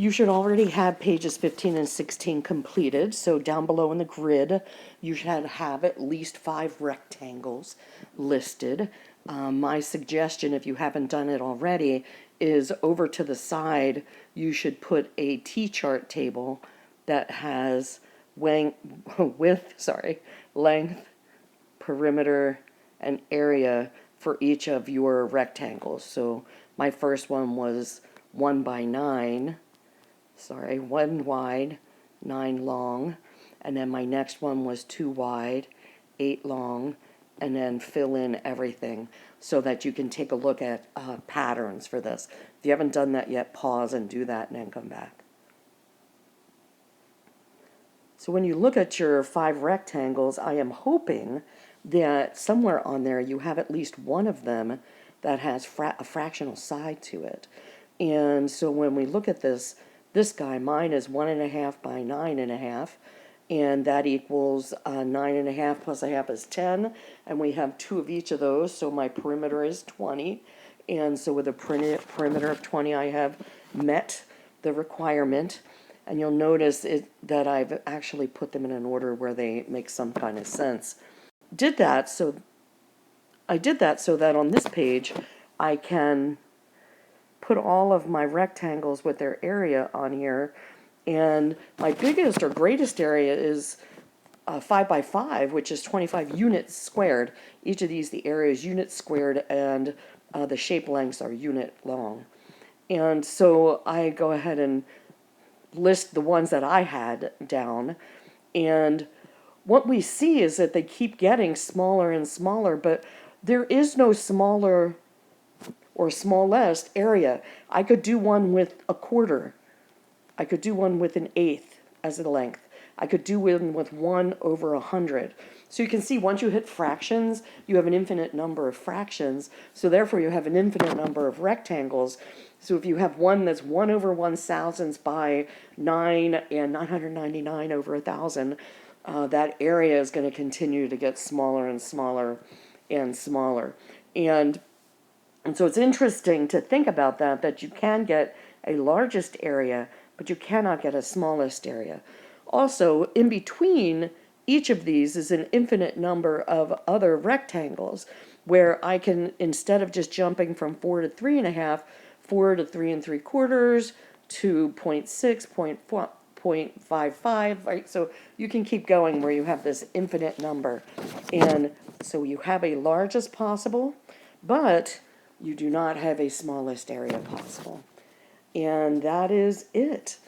You should already have pages 15 and 16 completed. So down below in the grid, you should have at least 5 rectangles listed. My suggestion, if you haven't done it already, is over to the side, you should put a T-chart table that has length, perimeter, and area for each of your rectangles. So my first one was 1 by 9. 1 wide, 9 long, and then my next one was 2 wide, 8 long, and then fill in everything so that you can take a look at patterns for this. If you haven't done that yet, pause and do that and then come back. So when you look at your 5 rectangles, I am hoping that somewhere on there you have at least one of them that has a fractional side to it. And so when we look at this guy, mine is 1.5 by 9.5, and that equals 9.5 plus a half is 10, and we have 2 of each of those, so my perimeter is 20, and so with a perimeter of 20, I have met the requirement, and you'll notice that I've actually put them in an order where they make some kind of sense. I did that so that on this page, I can put all of my rectangles with their area on here, and my biggest or greatest area is 5 by 5, which is 25 units squared. Each of these, the area is unit squared, and the shape lengths are unit long. And so I go ahead and list the ones that I had down, and what we see is that they keep getting smaller and smaller, but there is no smaller or smallest area. I could do one with 1/4. I could do one with 1/8 as a length. I could do one with 1/100. So you can see once you hit fractions, you have an infinite number of fractions. So therefore you have an infinite number of rectangles. So if you have one that's 1/1000 by 9 and 999 over 1,000, that area is going to continue to get smaller and smaller and smaller. And so it's interesting to think about that you can get a largest area, but you cannot get a smallest area. Also, in between each of these is an infinite number of other rectangles where I can, instead of just jumping from 4 to 3.5, 4 to 3 3/4, to 0.6, 0.55, right? So you can keep going where you have this infinite number. And so you have a largest possible, but you do not have a smallest area possible. And that is it.